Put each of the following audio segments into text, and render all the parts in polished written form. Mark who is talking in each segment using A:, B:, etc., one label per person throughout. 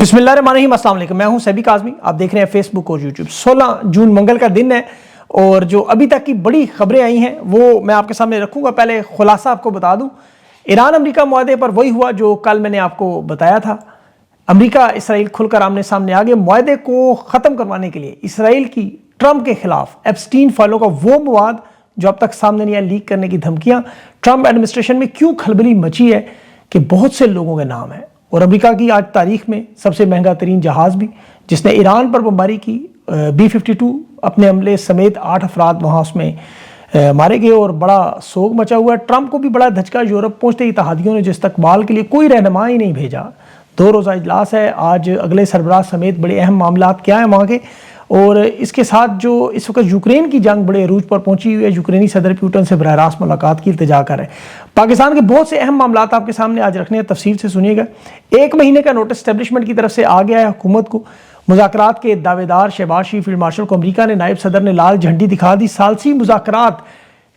A: بسم اللہ الرحمن الرحیم، السلام علیکم، میں ہوں سیبی کاظمی، آپ دیکھ رہے ہیں فیس بک اور یوٹیوب۔ 16 جون منگل کا دن ہے اور جو ابھی تک کی بڑی خبریں آئی ہیں وہ میں آپ کے سامنے رکھوں گا۔ پہلے خلاصہ آپ کو بتا دوں، ایران امریکہ معاہدے پر وہی ہوا جو کل میں نے آپ کو بتایا تھا۔ امریکہ اسرائیل کھل کر آمنے سامنے آگے۔ معاہدے کو ختم کروانے کے لیے اسرائیل کی ٹرمپ کے خلاف ایپسٹین فائلوں کا وہ مواد جو اب تک سامنے نہیں آیا، لیک کرنے کی دھمکیاں، ٹرمپ ایڈمنسٹریشن میں کیوں کھلبلی مچی ہے کہ بہت سے لوگوں کے نام ہیں۔ اور امریکہ کی آج تاریخ میں سب سے مہنگا ترین جہاز بھی جس نے ایران پر بمباری کی، B-52 اپنے عملے سمیت 8 افراد وہاں اس میں مارے گئے اور بڑا سوگ مچا ہوا ہے۔ ٹرمپ کو بھی بڑا دھچکا، یورپ پہنچتے اتحادیوں نے جو استقبال کے لیے کوئی رہنما ہی نہیں بھیجا۔ 2 روزہ اجلاس ہے آج، اگلے سربراہ سمیت بڑے اہم معاملات کیا ہیں وہاں کے، اور اس کے ساتھ جو اس وقت یوکرین کی جنگ بڑے عروج پر پہنچی ہوئی ہے، یوکرینی صدر پیوٹن سے براہ راست ملاقات کی التجا کر ہے۔ پاکستان کے بہت سے اہم معاملات آپ کے سامنے آج رکھنے ہیں، تفصیل سے سنیے گا۔ 1 مہینے کا نوٹس اسٹیبلشمنٹ کی طرف سے آ گیا ہے حکومت کو۔ مذاکرات کے دعوے دار شہباز شریف فیلڈ مارشل کو امریکہ نے نائب صدر نے لال جھنڈی دکھا دی۔ ثالثی مذاکرات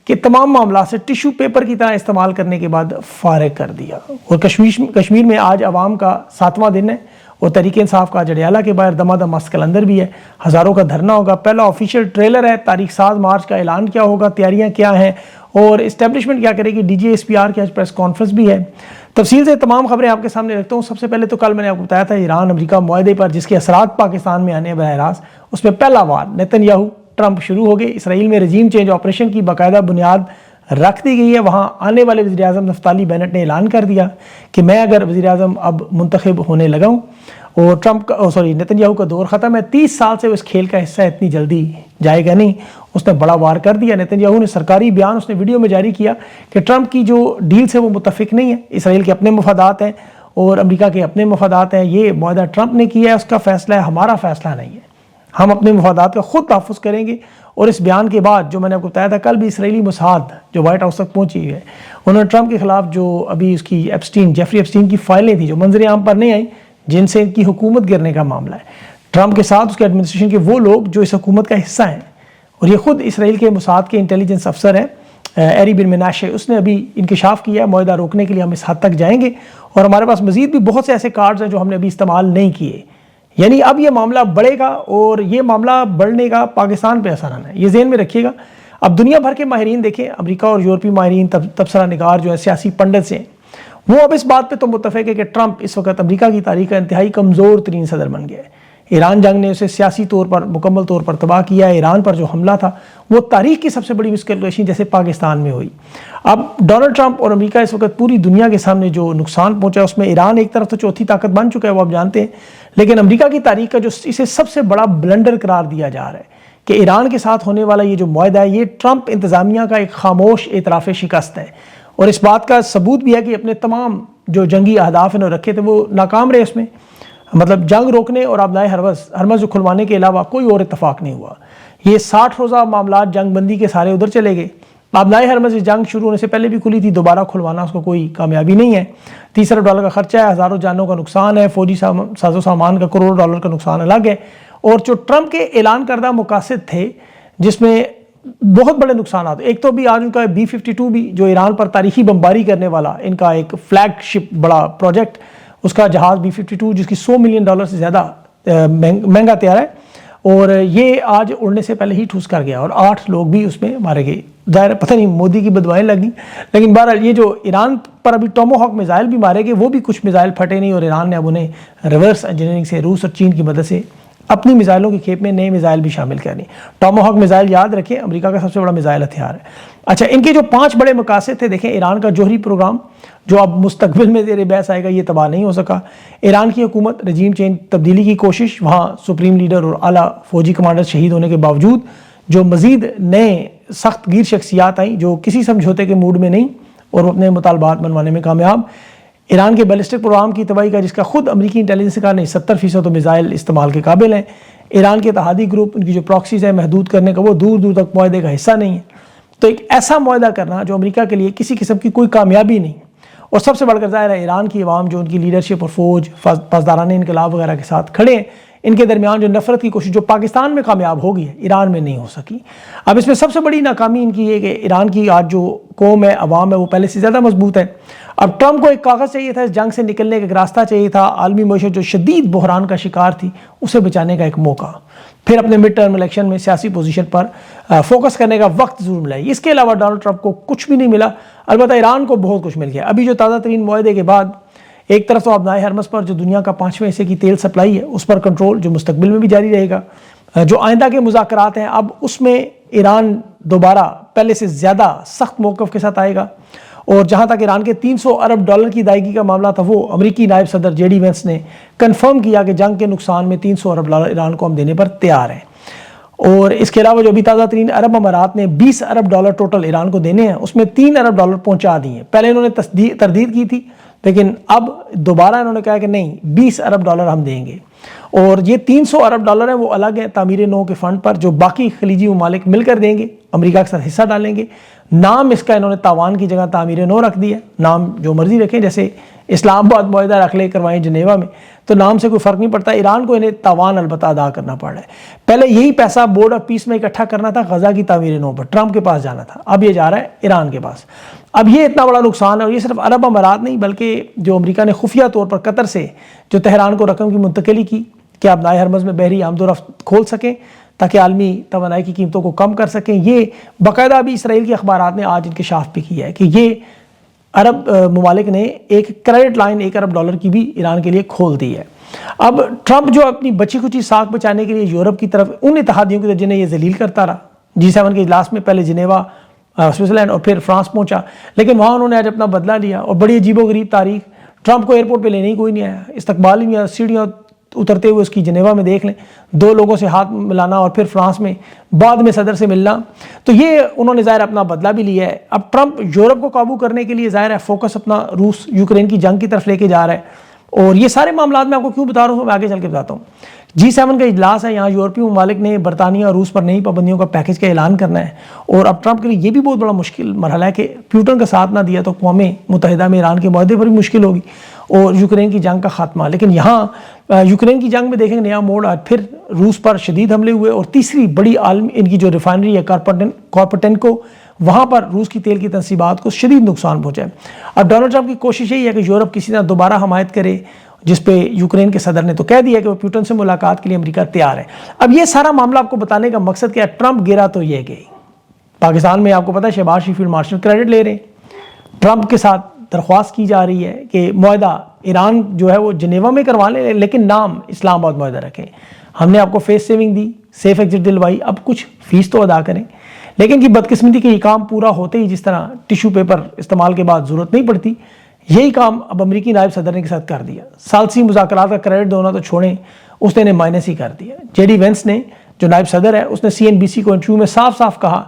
A: کے تمام معاملات سے ٹیشو پیپر کی طرح استعمال کرنے کے بعد فارغ کر دیا۔ اور کشمیر میں آج عوام کا 7واں دن ہے اور تحریک انصاف کا جڑیالہ کے باہر دمادم مست کلندر بھی ہے، ہزاروں کا دھرنا ہوگا۔ پہلا آفیشیل ٹریلر ہے، تاریخ 7 مارچ کا اعلان کیا ہوگا، تیاریاں کیا ہیں اور اسٹیبلشمنٹ کیا کرے گی۔ DGSPR کی آج پریس کانفرنس بھی ہے۔ تفصیل سے تمام خبریں آپ کے سامنے رکھتا ہوں۔ سب سے پہلے تو کل میں نے آپ کو بتایا تھا ایران امریکہ معاہدے پر جس کے اثرات پاکستان میں آنے براہ راست، اس میں پہلا وار نیتن یاہو ٹرمپ شروع ہو گئے۔ اسرائیل میں رجیم چینج آپریشن کی باقاعدہ بنیاد رکھ دی گئی ہے۔ وہاں آنے والے وزیر اعظم نفتالی بینٹ نے اعلان کر دیا کہ میں اگر وزیر اعظم اب منتخب ہونے لگا ہوں اور نیتن یاہو کا دور ختم ہے، 30 سال سے وہ اس کھیل کا حصہ اتنی جلدی جائے گا نہیں، اس نے بڑا وار کر دیا۔ نیتن یاہو نے سرکاری بیان اس نے ویڈیو میں جاری کیا کہ ٹرمپ کی جو ڈیل سے وہ متفق نہیں ہے، اسرائیل کے اپنے مفادات ہیں اور امریکہ کے اپنے مفادات ہیں، یہ معاہدہ ٹرمپ نے کیا ہے، اس کا فیصلہ ہے، ہمارا فیصلہ نہیں ہے، ہم اپنے مفادات کا خود تحفظ کریں گے۔ اور اس بیان کے بعد جو میں نے آپ کو بتایا تھا کل بھی اسرائیلی موساد جو وائٹ ہاؤس تک پہنچی ہوئی ہے، انہوں نے ٹرمپ کے خلاف جو ابھی اس کی جیفری ایپسٹین کی فائلیں تھیں جو منظر عام پر نہیں آئیں، جن سے ان کی حکومت گرنے کا معاملہ ہے، ٹرمپ کے ساتھ اس کے ایڈمنسٹریشن کے وہ لوگ جو اس حکومت کا حصہ ہیں، اور یہ خود اسرائیل کے موساد کے انٹیلیجنس افسر ہیں ایری بن مناشے، اس نے ابھی انکشاف کیا ہے معاہدہ روکنے کے لیے ہم اس حد تک جائیں گے اور ہمارے پاس مزید بھی بہت سے ایسے کارڈز ہیں جو ہم نے ابھی استعمال نہیں کیے۔ یعنی اب یہ معاملہ بڑھے گا اور یہ معاملہ بڑھنے کا پاکستان پہ اثر آنا ہے، یہ ذہن میں رکھیے گا۔ اب دنیا بھر کے ماہرین دیکھیں، امریکہ اور یورپی ماہرین، تبصرہ نگار جو ہے، سیاسی پنڈت سے، وہ اب اس بات پہ تو متفق ہے کہ ٹرمپ اس وقت امریکہ کی تاریخ کا انتہائی کمزور ترین صدر بن گیا ہے۔ ایران جنگ نے اسے سیاسی طور پر مکمل طور پر تباہ کیا ہے۔ ایران پر جو حملہ تھا وہ تاریخ کی سب سے بڑی مسکیلکولیشن جیسے پاکستان میں ہوئی۔ اب ڈونلڈ ٹرمپ اور امریکہ اس وقت پوری دنیا کے سامنے جو نقصان پہنچا ہے اس میں ایران ایک طرف تو چوتھی طاقت بن چکا ہے، وہ آپ جانتے ہیں، لیکن امریکہ کی تاریخ کا جو اسے سب سے بڑا بلنڈر قرار دیا جا رہا ہے کہ ایران کے ساتھ ہونے والا یہ جو معاہدہ ہے، یہ ٹرمپ انتظامیہ کا ایک خاموش اعتراف شکست ہے، اور اس بات کا ثبوت بھی ہے کہ اپنے تمام جو جنگی اہداف انہوں نے رکھے تھے وہ ناکام رہے۔ اس میں مطلب جنگ روکنے اور آبنائے ہرمز جو کھلوانے کے علاوہ کوئی اور اتفاق نہیں ہوا۔ یہ 60 روزہ معاملات جنگ بندی کے سارے ادھر چلے گئے۔ آبنائے ہرمز جنگ شروع ہونے سے پہلے بھی کھلی تھی، دوبارہ کھلوانا اس کو کوئی کامیابی نہیں ہے۔ $30 ارب کا خرچہ ہے، ہزاروں جانوں کا نقصان ہے، فوجی ساز و سامان کا $1 کروڑ کا نقصان الگ ہے۔ اور جو ٹرمپ کے اعلان کردہ مقاصد تھے جس میں بہت بڑے نقصانات، ایک تو بھی آج ان کا B-52 بھی جو ایران پر تاریخی بمباری کرنے والا ان کا ایک فلیگ شپ بڑا پروجیکٹ، اس کا جہاز B-52 جس کی $100 ملین سے زیادہ مہنگا تیار ہے، اور یہ آج اڑنے سے پہلے ہی ٹھوس کر گیا اور 8 لوگ بھی اس میں مارے گئے۔ ظاہر پتہ نہیں مودی کی بدوائیں لگیں، لیکن بہرحال یہ جو ایران پر ابھی ٹومو ہاک میزائل بھی مارے گئے، وہ بھی کچھ میزائل پھٹے نہیں، اور ایران نے اب انہیں ریورس انجینئرنگ سے روس اور چین کی مدد سے اپنی میزائلوں کی کھیپ میں نئے میزائل بھی شامل کرنی۔ ٹومو ہاک میزائل یاد رکھیں امریکہ کا سب سے بڑا میزائل ہتھیار ہے۔ اچھا، ان کے جو 5 بڑے مقاصد تھے، دیکھیں ایران کا جوہری پروگرام جو اب مستقبل میں زیر بحث آئے گا، یہ تباہ نہیں ہو سکا۔ ایران کی حکومت رجیم چینج تبدیلی کی کوشش، وہاں سپریم لیڈر اور اعلیٰ فوجی کمانڈر شہید ہونے کے باوجود جو مزید نئے سخت گیر شخصیات آئیں جو کسی سمجھوتے کے موڈ میں نہیں اور وہ اپنے مطالبات منوانے میں کامیاب۔ ایران کے بیلسٹک پروگرام کی تباہی کا جس کا خود امریکی انٹیلیجنس کا نہیں 70% تو میزائل استعمال کے قابل ہیں۔ ایران کے اتحادی گروپ ان کی جو پراکسیز ہیں محدود کرنے کا، وہ دور دور تک معاہدے کا حصہ نہیں ہے۔ تو ایک ایسا معاہدہ کرنا جو امریکہ کے لیے کسی قسم کی کوئی کامیابی نہیں، اور سب سے بڑھ کر ظاہر ہے ایران کی عوام جو ان کی لیڈرشپ اور فوج پاسداران انقلاب وغیرہ کے ساتھ کھڑے ہیں، ان کے درمیان جو نفرت کی کوشش جو پاکستان میں کامیاب ہوگی ہے، ایران میں نہیں ہو سکی۔ اب اس میں سب سے بڑی ناکامی ان کی یہ کہ ایران کی آج جو قوم ہے، عوام ہے، وہ پہلے سے زیادہ مضبوط ہے۔ اب ٹرمپ کو ایک کاغذ چاہیے تھا، اس جنگ سے نکلنے کا ایک راستہ چاہیے تھا، عالمی معیشت جو شدید بحران کا شکار تھی اسے بچانے کا ایک موقع، پھر اپنے مڈ ٹرم الیکشن میں سیاسی پوزیشن پر فوکس کرنے کا وقت ضرور ملا۔ اس کے علاوہ ڈونلڈ ٹرمپ کو کچھ بھی نہیں ملا، البتہ ایران کو بہت کچھ مل گیا۔ ابھی جو تازہ ترین معاہدے کے بعد ایک طرف تو آبنائے ہرمز پر جو دنیا کا 5واں حصے کی تیل سپلائی ہے اس پر کنٹرول جو مستقبل میں بھی جاری رہے گا، جو آئندہ کے مذاکرات ہیں اب اس میں ایران دوبارہ پہلے سے زیادہ سخت موقف کے ساتھ آئے گا، اور جہاں تک ایران کے $300 ارب کی ادائیگی کا معاملہ تھا وہ امریکی نائب صدر جے ڈی وینس نے کنفرم کیا کہ جنگ کے نقصان میں $300 ارب ایران کو ہم دینے پر تیار ہیں۔ اور اس کے علاوہ جو ابھی تازہ ترین عرب امارات نے $20 ارب ٹوٹل ایران کو دینے ہیں، اس میں $3 ارب پہنچا دیے ہیں۔ پہلے انہوں نے تردید کی تھی، لیکن اب دوبارہ انہوں نے کہا کہ نہیں $20 ارب ہم دیں گے، اور یہ $300 ارب ہیں وہ الگ ہیں تعمیر نو کے فنڈ پر جو باقی خلیجی ممالک مل کر دیں گے، امریکہ کے ساتھ حصہ ڈالیں گے۔ نام اس کا انہوں نے تاوان کی جگہ تعمیر نو رکھ دیا، نام جو مرضی رکھیں، جیسے اسلام آباد معاہدہ رکھ لے کروائیں جنیوا میں، تو نام سے کوئی فرق نہیں پڑتا۔ ایران کو انہیں تاوان البتہ ادا کرنا پڑ رہا ہے۔ پہلے یہی پیسہ بورڈ آف پیس میں اکٹھا کرنا تھا، غزہ کی تعمیر نو پر ٹرمپ کے پاس جانا تھا، اب یہ جا رہا ہے ایران کے پاس۔ اب یہ اتنا بڑا نقصان ہے، اور یہ صرف عرب امارات نہیں بلکہ جو امریکہ نے خفیہ طور پر قطر سے جو تہران کو رقم کی منتقلی کی کہ آبنائے ہرمز میں بحری آمد و رفت کھول سکیں تاکہ عالمی توانائی کی قیمتوں کو کم کر سکیں، یہ باقاعدہ ابھی اسرائیل کے اخبارات نے آج انکشاف بھی کیا ہے کہ یہ عرب ممالک نے ایک کریڈٹ لائن $1 ارب کی بھی ایران کے لیے کھول دی ہے۔ اب ٹرمپ جو اپنی بچی کچی ساکھ بچانے کے لیے یورپ کی طرف ان اتحادیوں کی طرف جنہیں یہ ذلیل کرتا رہا، G7 کے اجلاس میں پہلے جنیوا سوئٹزرلینڈ اور پھر فرانس پہنچا، لیکن وہاں انہوں نے آج اپنا بدلہ لیا، اور بڑی عجیب و غریب تاریخ، ٹرمپ کو ایئرپورٹ پہ لینے ہی کوئی نہیں آیا، استقبال ہی نہیں آیا، سیڑھیاں اترتے ہوئے اس کی جنیوا میں دیکھ لیں، 2 لوگوں سے ہاتھ ملانا اور پھر فرانس میں بعد میں صدر سے ملنا، تو یہ انہوں نے ظاہر اپنا بدلہ بھی لیا ہے۔ اب ٹرمپ یورپ کو قابو کرنے کے لیے ظاہر ہے فوکس اپنا روس یوکرین کی جنگ کی طرف لے کے جا رہا ہے، اور یہ سارے معاملات میں آپ کو کیوں بتا رہا ہوں، میں آگے چل کے بتاتا ہوں۔ G7 کا اجلاس ہے، یہاں یورپی ممالک نے برطانیہ اور روس پر نئی پابندیوں کا پیکج کا اعلان کرنا ہے، اور اب ٹرمپ کے لیے یہ بھی بہت بڑا مشکل مرحلہ ہے کہ پیوٹن کا ساتھ نہ دیا تو اقوام متحدہ میں ایران کے معاہدے پر بھی مشکل ہوگی، اور یوکرین کی جنگ کا خاتمہ۔ لیکن یہاں یوکرین کی جنگ میں دیکھیں نیا موڑ، آج پھر روس پر شدید حملے ہوئے، اور تیسری بڑی عالمی ان کی جو ریفائنری ہے کارپٹینکو، وہاں پر روس کی تیل کی تنصیبات کو شدید نقصان پہنچا ہے۔ اب ڈونلڈ ٹرمپ کی کوشش یہی ہے کہ یورپ کسی طرح دوبارہ حمایت کرے، جس پہ یوکرین کے صدر نے تو کہہ دیا کہ وہ پیوٹن سے ملاقات کے لیے امریکہ تیار ہے۔ اب یہ سارا معاملہ آپ کو بتانے کا مقصد کیا ہے، ٹرمپ گرا تو یہ گئی۔ پاکستان میں آپ کو پتہ ہے شہباز شریف فیلڈ مارشل کریڈٹ لے رہے ہیں، ٹرمپ کے ساتھ درخواست کی جا رہی ہے کہ معاہدہ ایران جو ہے وہ جنیوا میں کروا لیں، لیکن نام اسلام آباد معاہدہ رکھیں۔ ہم نے آپ کو فیس سیونگ دی، سیف ایگزٹ دلوائی، اب کچھ فیس تو ادا کریں۔ لیکن یہ بدقسمتی کہ یہ کام پورا ہوتے ہی، جس طرح ٹیشو پیپر استعمال کے بعد ضرورت نہیں پڑتی، یہی کام اب امریکی نائب صدر نے کے ساتھ کر دیا۔ ثالثی مذاکرات کا کریڈٹ دونا تو چھوڑیں، اس نے مائنس ہی کر دیا۔ جے ڈی وینس نے جو نائب صدر ہے اس نے CNBC کو انٹرویو میں صاف صاف کہا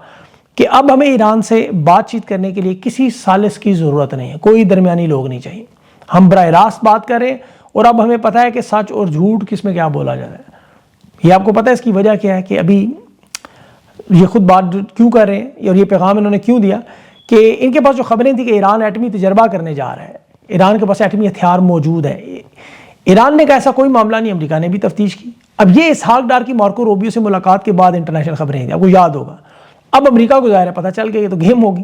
A: کہ اب ہمیں ایران سے بات چیت کرنے کے لیے کسی ثالث کی ضرورت نہیں ہے، کوئی درمیانی لوگ نہیں چاہیے، ہم براہ راست بات کریں، اور اب ہمیں پتہ ہے کہ سچ اور جھوٹ کس میں کیا بولا جا رہا ہے۔ یہ آپ کو پتہ ہے اس کی وجہ کیا ہے کہ ابھی یہ خود بات کیوں کر رہے ہیں، اور یہ پیغام انہوں نے کیوں دیا کہ ان کے پاس جو خبریں تھیں کہ ایران ایٹمی تجربہ کرنے جا رہا ہے، ایران کے پاس ایٹمی ہتھیار موجود ہے، ایران نے کہا ایسا کوئی معاملہ نہیں، امریکہ نے بھی تفتیش کی۔ اب یہ اسحاق ڈار کی مارکو روبیو سے ملاقات کے بعد انٹرنیشنل خبریں تھیں، آپ کو یاد ہوگا۔ اب امریکہ کو ظاہر ہے پتہ چل گیا یہ تو گیم ہوگی،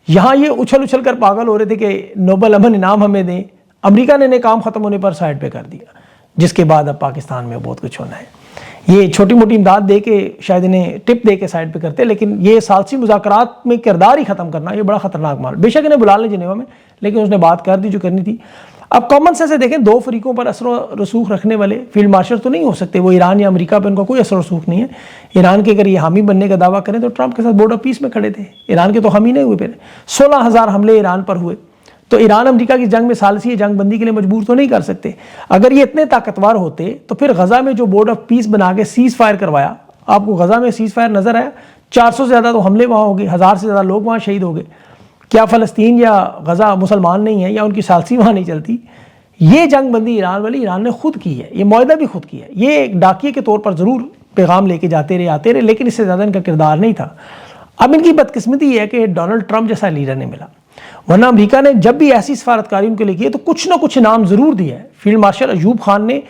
A: یہاں یہ اچھل کر پاگل ہو رہے تھے کہ نوبل امن انعام ہمیں دیں، امریکہ نے کام ختم ہونے پر سائڈ پہ کر دیا، جس کے بعد اب پاکستان میں بہت کچھ ہونا ہے۔ یہ چھوٹی موٹی امداد دے کے شاید انہیں ٹپ دے کے سائڈ پہ کرتے، لیکن یہ ثالثی مذاکرات میں کردار ہی ختم کرنا یہ بڑا خطرناک مال۔ بے شک انہیں بلا لیں جنیوا میں، لیکن اس نے بات کر دی جو کرنی تھی۔ اب کامن سینس سے دیکھیں، 2 فریقوں پر اثر و رسوخ رکھنے والے فیلڈ مارشل تو نہیں ہو سکتے، وہ ایران یا امریکہ پہ ان کا کوئی اثر و رسوخ نہیں ہے۔ ایران کے اگر یہ حامی بننے کا دعویٰ کریں تو ٹرمپ کے ساتھ بورڈ آف پیس میں کھڑے تھے، ایران کے تو حامی نہیں ہوئے، پھر 16,000 حملے ایران پر ہوئے، تو ایران امریکہ کی جنگ میں ثالثی جنگ بندی کے لیے مجبور تو نہیں کر سکتے۔ اگر یہ اتنے طاقتور ہوتے تو پھر غزہ میں جو بورڈ آف پیس بنا کے سیز فائر کروایا، آپ کو غزہ میں سیز فائر نظر آیا؟ 400 سے زیادہ تو حملے وہاں ہو گئے، 1000 سے زیادہ لوگ وہاں شہید ہو گئے۔ کیا فلسطین یا غزہ مسلمان نہیں ہے، یا ان کی ثالثی وہاں نہیں چلتی؟ یہ جنگ بندی ایران والی ایران نے خود کی ہے، یہ معاہدہ بھی خود کیا ہے۔ یہ ایک ڈاکیے کے طور پر ضرور پیغام لے کے جاتے رہے آتے رہے، لیکن اس سے زیادہ ان کا کردار نہیں تھا۔ اب ان کی بدقسمتی یہ ہے کہ ڈونلڈ ٹرمپ جیسا لیڈر نہیں ملا۔ ورنہ امریکہ نے جب بھی ایسی سفارتکاری ان کے لیے کی ہے تو کچھ نہ کچھ انعام ضرور دیا ہے. فیلڈ مارشل ایوب خان نے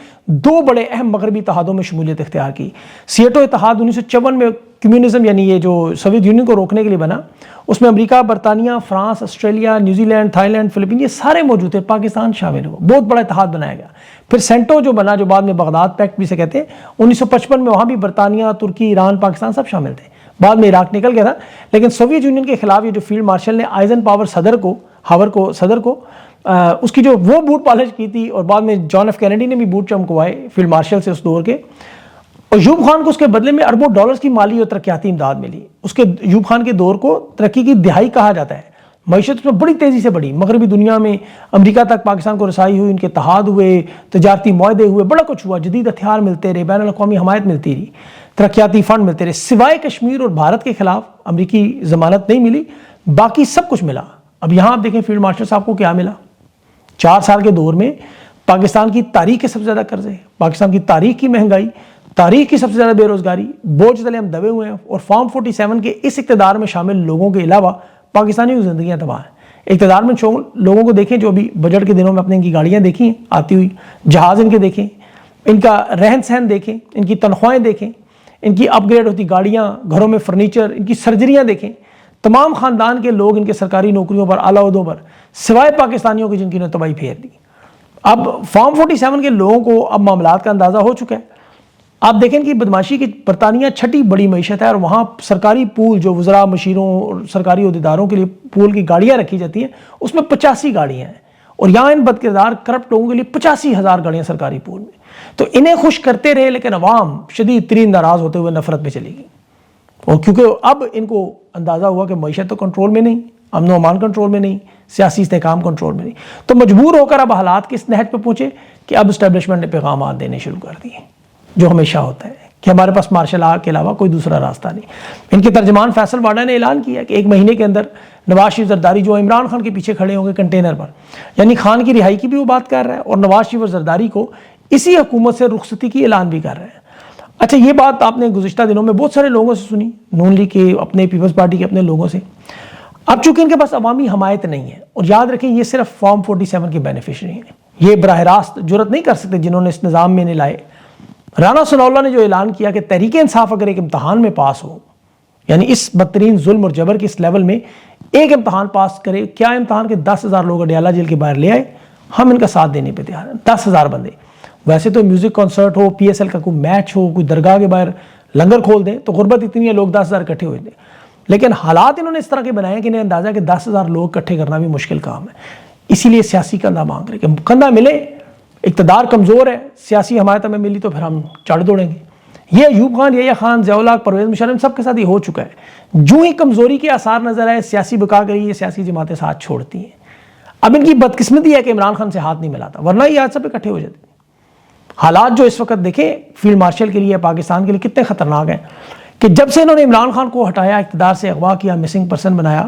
A: 2 بڑے اہم مغربی اتحادوں میں شمولیت اختیار کی. سیٹو اتحاد 1954 میں کمیونزم یعنی یہ جو سوویت یونین کو روکنے کے لیے بنا, اس میں امریکہ, برطانیہ, France, Australia, New Zealand, Thailand, Philippines یہ سارے موجود تھے, پاکستان شامل ہوا, بہت بڑا اتحاد بنایا گیا. پھر سینٹو جو بنا, جو بعد میں بغداد پیکٹ بھی سے کہتے ہیں, 1955 میں وہاں بھی برطانیہ, ترکی, ایران, پاکستان سب شامل تھے. بعد میں عراق نکل گیا تھا, لیکن سوویت یونین کے خلاف یہ جو فیلڈ مارشل نے آئزن پاور صدر کو اس کی جو وہ بوٹ پالش کی تھی, اور بعد میں جان ایف کینیڈی نے بھی بوٹ چمکوائے فیلڈ مارشل سے اس دور کے, اور ایوب خان کو اس کے بدلے میں اربوں ڈالرز کی مالی اور ترقیاتی امداد ملی. اس کے ایوب خان کے دور کو ترقی کی دہائی کہا جاتا ہے. معیشت میں بڑی تیزی سے بڑھی, مغربی دنیا میں امریکہ تک پاکستان کو رسائی ہوئی, ان کے اتحاد ہوئے, تجارتی معاہدے ہوئے, بڑا کچھ ہوا, جدید ہتھیار ملتے رہے, بین الاقوامی حمایت ملتی رہی, ترقیاتی فنڈ ملتے رہے. سوائے کشمیر اور بھارت کے خلاف امریکی ضمانت نہیں ملی, باقی سب کچھ ملا. اب یہاں آپ دیکھیں فیلڈ مارشل صاحب کو کیا ملا. 4 سال کے دور میں پاکستان کی تاریخ کے سب سے زیادہ قرضے, پاکستان کی تاریخ کی مہنگائی, تاریخ کی سب سے زیادہ بے روزگاری, بوجھ تلے ہم دبے ہوئے ہیں, اور فارم 47 کے اس اقتدار میں شامل لوگوں کے علاوہ پاکستانیوں کی زندگیاں تباہ ہیں. اقتدار میں لوگوں کو دیکھیں جو ابھی بجٹ کے دنوں میں اپنے ان کی گاڑیاں دیکھی ہیں آتی ہوئی, جہاز ان کے دیکھیں, ان کا رہن سہن دیکھیں, ان کی تنخواہیں دیکھیں, ان کی اپ گریڈ ہوتی گاڑیاں, گھروں میں فرنیچر, ان کی سرجریاں دیکھیں. تمام خاندان کے لوگ ان کے سرکاری نوکریوں پر, اعلیٰ عہدوں پر, سوائے پاکستانیوں کی جن کی نے تباہی پھیر دی. اب فارم 47 کے لوگوں کو اب معاملات کا اندازہ ہو چکا ہے. آپ دیکھیں کہ بدماشی کی برطانیہ چھٹی بڑی معیشت ہے, اور وہاں سرکاری پول جو وزراء, مشیروں اور سرکاری عہدیداروں کے لیے پول کی گاڑیاں رکھی جاتی ہیں, اس میں 85 گاڑیاں ہیں, اور یہاں ان بدکردار کرپٹ لوگوں کے لیے 85,000 گاڑیاں سرکاری پول میں. تو انہیں خوش کرتے رہے, لیکن عوام شدید ترین ناراض ہوتے ہوئے نفرت میں چلی گئی. اور کیونکہ اب ان کو اندازہ ہوا کہ معیشت تو کنٹرول میں نہیں, امن و امان کنٹرول میں نہیں, سیاسی استحکام کنٹرول میں نہیں, تو مجبور ہو کر اب حالات کس نہج پہ پہنچے کہ اب اسٹیبلشمنٹ نے پیغامات دینے شروع کر دیے, جو ہمیشہ ہوتا ہے کہ ہمارے پاس مارشل لا کے علاوہ کوئی دوسرا راستہ نہیں. ان کے ترجمان فیصل واڈا نے اعلان کیا کہ 1 مہینے کے اندر نواز شریف زرداری جو عمران خان کے پیچھے کھڑے ہوں گے کنٹینر پر, یعنی خان کی رہائی کی بھی وہ بات کر رہا ہے, اور نواز شریف اور زرداری کو اسی حکومت سے رخصتی کی اعلان بھی کر رہے ہیں. اچھا, یہ بات آپ نے گزشتہ دنوں میں بہت سارے لوگوں سے سنی, نون لیگ کے, اپنے پیپلز پارٹی کے اپنے لوگوں سے. اب چونکہ ان کے پاس عوامی حمایت نہیں ہے, اور یاد رکھیں یہ صرف فارم 47 کے بینیفیشری ہیں, یہ براہ راست جرت نہیں کر سکتے جنہوں نے اس نظام میں انہیں لائے. رانا ثناء اللہ نے جو اعلان کیا کہ تحریک انصاف اگر ایک امتحان میں پاس ہو, یعنی اس بدترین ظلم اور جبر کے اس لیول میں ایک امتحان پاس کرے, کیا امتحان کے 10,000 لوگ اڈیالہ جیل کے باہر لے آئے, ہم ان کا ساتھ دینے پہ تیار ہیں. 10,000 بندے. ویسے تو میوزک کنسرٹ ہو, پی ایس ایل کا کوئی میچ ہو, کوئی درگاہ کے باہر لنگر کھول دیں تو غربت اتنی ہے لوگ 10,000 اکٹھے ہوئے تھے, لیکن حالات انہوں نے اس طرح کے بنائے کہ انہیں اندازہ کہ 10,000 لوگ اکٹھے کرنا بھی مشکل کام ہے. اسی لیے سیاسی کندھا مانگ رہے کہ کندھا ملے, اقتدار کمزور ہے, سیاسی حمایت ہمیں ملی تو پھر ہم چڑھ دوڑیں گے. یہ ایوب خان, یحییٰ خان, ضیاء الحق, پرویز مشرف سب کے ساتھ یہ ہو چکا ہے. جو ہی کمزوری کے آثار نظر آئے, سیاسی بقا کے لیے سیاسی جماعتیں ساتھ چھوڑتی ہیں. اب ان کی بدقسمتی ہے کہ عمران خان سے ہاتھ نہیں ملاتا, ورنہ یہ آج سب اکٹھے ہو جاتے. حالات جو اس وقت دیکھیں فیلڈ مارشل کے لیے, پاکستان کے لیے کتنے خطرناک ہیں کہ جب سے انہوں نے عمران خان کو ہٹایا, اقتدار سے اغوا کیا, مسنگ پرسن بنایا,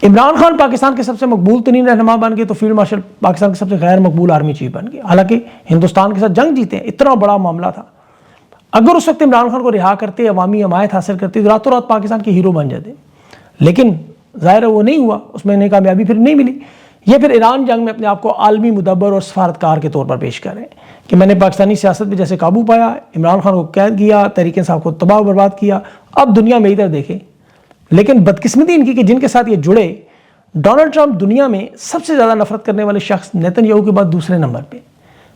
A: عمران خان پاکستان کے سب سے مقبول ترین رہنما بن گئے, تو فیلڈ مارشل پاکستان کے سب سے غیر مقبول آرمی چیف بن گئے. حالانکہ ہندوستان کے ساتھ جنگ جیتے ہیں, اتنا بڑا معاملہ تھا. اگر اس وقت عمران خان کو رہا کرتے, عوامی حمایت حاصل کرتے, تو راتوں رات پاکستان کے ہیرو بن جاتے. لیکن ظاہر ہے وہ نہیں ہوا, اس میں انہیں کامیابی پھر نہیں ملی. یہ پھر ایران جنگ میں اپنے آپ کو عالمی مدبر اور سفارتکار کے طور پر پیش کر رہے ہیں کہ میں نے پاکستانی سیاست پہ جیسے قابو پایا, عمران خان کو قید کیا, تحریک انصاف کو تباہ و برباد کیا, اب دنیا میری طرف دیکھے. لیکن بدقسمتی ان کی کہ جن کے ساتھ یہ جڑے, ڈونلڈ ٹرمپ دنیا میں سب سے زیادہ نفرت کرنے والے شخص, نیتن یاہو کے بعد دوسرے نمبر پہ.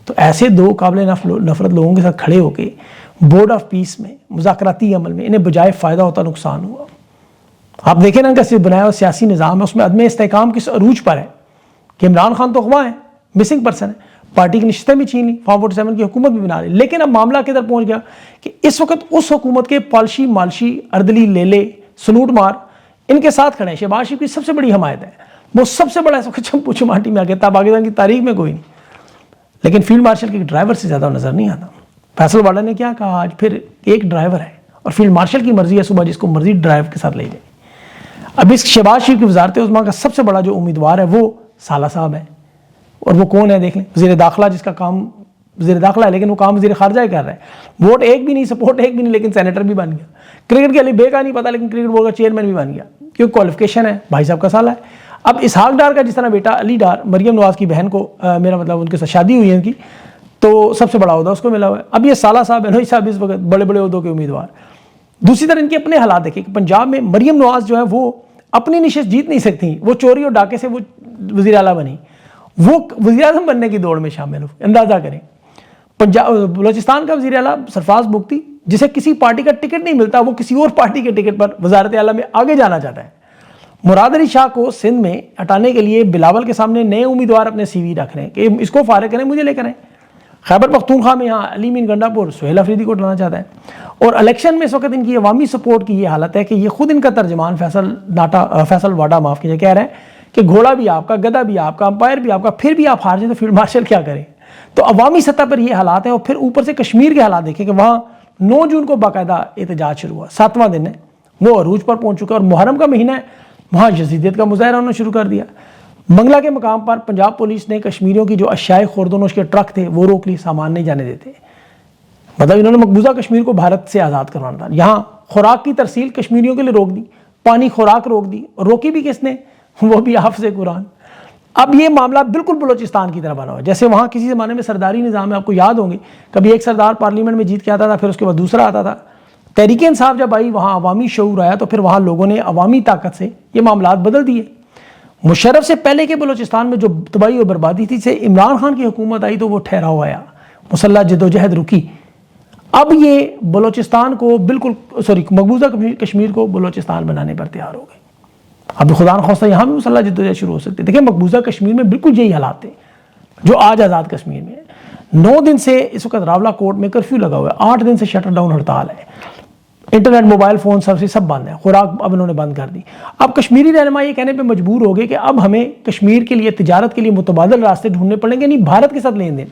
A: تو ایسے 2 قابل نفرت لوگوں کے ساتھ کھڑے ہو کے بورڈ آف پیس میں, مذاکراتی عمل میں انہیں بجائے فائدہ ہوتا نقصان ہوا. آپ دیکھیں نا ان کا صرف بنایا ہوا سیاسی نظام ہے, اس میں عدم استحکام کس عروج پر ہے کہ عمران خان تو اغوا ہے, مسنگ پرسن ہے, پارٹی کی نشستیں بھی چھین لی, فارم 47 کی حکومت بھی بنا لی. لیکن اب معاملہ کدھر پہنچ گیا کہ اس وقت اس حکومت کے پالشی مالشی, اردلی لیلے, سلوٹ مار ان کے ساتھ کھڑے ہیں. شہباز شریف کی سب سے بڑی حمایت ہے, وہ سب سے بڑا اس وقت چمپو چماٹی میں آ گیا تھا, پاکستان کی تاریخ میں کوئی نہیں. لیکن فیلڈ مارشل کے ڈرائیور سے زیادہ نظر نہیں آتا. فیصل واڈا نے کیا کہا, آج پھر ایک ڈرائیور ہے اور فیلڈ مارشل کی مرضی ہے صبح جس کو مرضی ڈرائیو کے ساتھ لے جائے. اب اس شہباز شریف کی وزارت عظمیٰ کا سب سے بڑا جو امیدوار ہے وہ سالہ صاحب ہے. اور وہ کون ہے دیکھ لیں, وزیر داخلہ, جس کا کام وزیر داخلہ ہے لیکن وہ کام وزیر خارجہ ہی کر رہا ہے. ووٹ ایک بھی نہیں, سپورٹ ایک بھی نہیں, لیکن سینیٹر بھی بن گیا. کرکٹ کے علی بے کا نہیں پتا لیکن کرکٹ بورڈ کا چیئرمین بھی بن گیا, کیونکہ کوالیفیکیشن ہے, بھائی صاحب کا سالہ ہے. اب اسحاق ڈار کا جس طرح بیٹا علی ڈار مریم نواز کی بہن کو میرا مطلب ان کے ساتھ شادی ہوئی ہے ان کی، تو سب سے بڑا عہدہ اس کو ملا ہوا ہے. اب یہ سالہ صاحب انوئی صاحب اس وقت بڑے بڑے عہدوں کے امیدوار. دوسری طرف ان کے اپنے حالات دیکھیں کہ پنجاب میں مریم نواز جو ہے وہ اپنی نشست جیت نہیں سکتی، وہ چوری اور ڈاکے سے وہ وزیر اعلیٰ بنی، وہ وزیر اعظم بننے کی دوڑ میں شامل ہو. اندازہ کریں بلوچستان کا وزیر اعلیٰ سرفراز بگٹی، جسے کسی پارٹی کا ٹکٹ نہیں ملتا، وہ کسی اور پارٹی کے ٹکٹ پر وزارت اعلیٰ میں آگے جانا چاہتا ہے. مراد علی شاہ کو سندھ میں ہٹانے کے لیے بلاول کے سامنے نئے امیدوار اپنے سی وی رکھ رہے ہیں کہ اس کو فارغ کریں، مجھے لے کر آئیں. خیبر پختونخوا میں یہاں علی مین گنڈا پور سہیل افریدی کو ڈلانا چاہتا ہے. اور الیکشن میں اس وقت ان کی عوامی سپورٹ کی یہ حالت ہے کہ یہ خود ان کا ترجمان فیصل واڈا معاف کیجیے کہہ رہے ہیں کہ گھوڑا بھی آپ کا، گدھا بھی آپ کا، امپائر بھی آپ کا، پھر بھی آپ ہار جائیں تو فیلڈ مارشل کیا کریں. تو عوامی سطح پر یہ حالات ہیں. اور پھر اوپر سے کشمیر کے حالات دیکھیں کہ وہاں 9 جون کو باقاعدہ احتجاج شروع ہوا، 7واں دن ہے، وہ عروج پر پہنچ چکا، اور محرم کا مہینہ ہے، وہاں یزیدیت کا مظاہرہ انہوں نے شروع کر دیا. منگلا کے مقام پر پنجاب پولیس نے کشمیریوں کی جو اشیاء خوردونوش کے ٹرک تھے وہ روک لی، سامان نہیں جانے دیتے. مطلب انہوں نے مقبوضہ کشمیر کو بھارت سے آزاد کروانا تھا. یہاں خوراک کی ترسیل کشمیریوں کے لیے روک دی، پانی خوراک روک دی، اور روکی بھی کس نے؟ وہ بھی حافظ قرآن. اب یہ معاملہ بالکل بلوچستان کی طرح بنا ہوا ہے. جیسے وہاں کسی زمانے میں سرداری نظام ہے، آپ کو یاد ہوں گے، کبھی ایک سردار پارلیمنٹ میں جیت کے آتا تھا، پھر اس کے بعد دوسرا آتا تھا. تحریک انصاف جب آئی، وہاں عوامی شعور آیا، تو پھر وہاں لوگوں نے عوامی طاقت سے یہ معاملات بدل دیے. مشرف سے پہلے کے بلوچستان میں جو تباہی و بربادی تھی، سے عمران خان کی حکومت آئی تو وہ ٹھہراؤ آیا، مسلح جدوجہد رکی. اب یہ بلوچستان کو بالکل مقبوضہ کشمیر کو بلوچستان بنانے پر تیار ہو گئے. اب خدا نخواستہ یہاں بھی مسلح جدوجہد شروع ہو سکتی ہے. دیکھیں مقبوضہ کشمیر میں بالکل یہی حالات تھے جو آج آزاد کشمیر میں ہے. 9 دن سے اس وقت راولہ کوٹ میں کرفیو لگا ہوا ہے، 8 دن سے شٹر ڈاؤن ہڑتال ہے، انٹرنیٹ موبائل فون سب بند ہے، خوراک اب انہوں نے بند کر دی. اب کشمیری رہنما یہ کہنے پہ مجبور ہو گئے کہ اب ہمیں کشمیر کے لیے تجارت کے لیے متبادل راستے ڈھونڈنے پڑیں گے، نہیں بھارت کے ساتھ لین دین،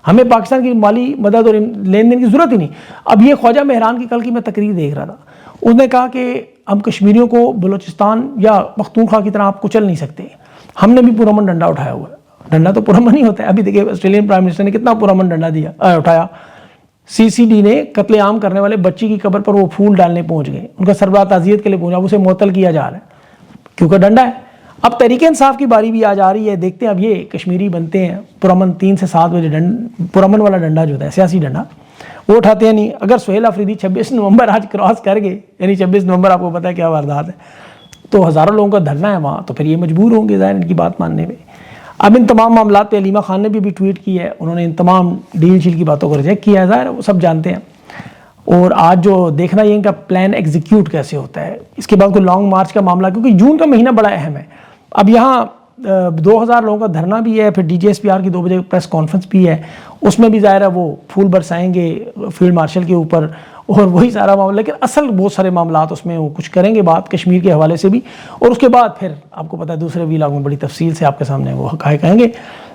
A: ہمیں پاکستان کی مالی مدد اور لین دین کی ضرورت ہی نہیں. اب یہ خواجہ مہران کی کل کی میں تقریر دیکھ رہا تھا، اس نے کہا کہ ہم کشمیریوں کو بلوچستان یا پختونخوا کی طرح آپ کچل نہیں سکتے. ہم نے بھی پرامن ڈنڈا اٹھایا ہوا ہے. ڈنڈا تو پرامن ہی ہوتا ہے. ابھی دیکھیں آسٹریلین پرائم منسٹر نے کتنا پرامن ڈنڈا اٹھایا. CCD نے قتل عام کرنے والے بچی کی قبر پر وہ پھول ڈالنے پہنچ گئے، ان کا سربراہ تعزیت کے لیے پہنچا، اسے معطل کیا جا رہا ہے کیونکہ ڈنڈا ہے. اب تحریک انصاف کی باری بھی آ جا رہی ہے، دیکھتے ہیں اب یہ کشمیری بنتے ہیں پرامن 3 سے 7 بجے پرامن والا ڈنڈا جو ہوتا ہے سیاسی ڈنڈا وہ اٹھاتے ہیں نہیں. اگر سہیل افریدی 26 نومبر آج کراس کر گئے، یعنی 26 نومبر آپ کو پتہ ہے کیا واردات ہے، تو ہزاروں لوگوں کا دھرنا ہے وہاں، تو پھر یہ مجبور ہوں گے ظاہر ان کی بات ماننے میں. اب ان تمام معاملات پہ علیمہ خان نے بھی ٹویٹ کی ہے، انہوں نے ان تمام ڈیل شیل کی باتوں کو ریجیکٹ کیا ہے، ظاہر ہے وہ سب جانتے ہیں. اور آج جو دیکھنا یہ ان کا پلان ایگزیکیوٹ کیسے ہوتا ہے. اس کے بعد کوئی لانگ مارچ کا معاملہ، کیونکہ جون کا مہینہ بڑا اہم ہے. اب یہاں 2000 لوگوں کا دھرنا بھی ہے، پھر DGSPR کی 2 بجے پریس کانفرنس بھی ہے، اس میں بھی ظاہر ہے وہ پھول برسائیں گے فیلڈ مارشل کے اوپر اور وہی سارا معاملہ. لیکن اصل بہت سارے معاملات اس میں وہ کچھ کریں گے بات کشمیر کے حوالے سے بھی، اور اس کے بعد پھر آپ کو پتہ ہے دوسرے ویلاگ میں بڑی تفصیل سے آپ کے سامنے وہ حقائق کہیں گے.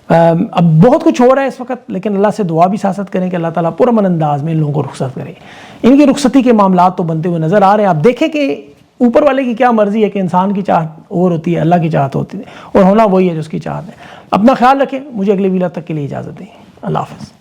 A: اب بہت کچھ ہو رہا ہے اس وقت، لیکن اللہ سے دعا بھی سیاست کریں کہ اللہ تعالیٰ پرامن انداز میں ان لوگوں کو رخصت کرے. ان کی رخصتی کے معاملات تو بنتے ہوئے نظر آ رہے ہیں. آپ دیکھیں کہ اوپر والے کی کیا مرضی ہے، کہ انسان کی چاہت اور ہوتی ہے، اللہ کی چاہت ہوتی ہے، اور ہونا وہی ہے جو اس کی چاہت ہے. اپنا خیال رکھیں. مجھے اگلے ویلاگ تک کے لیے اجازت دیں. اللہ حافظ.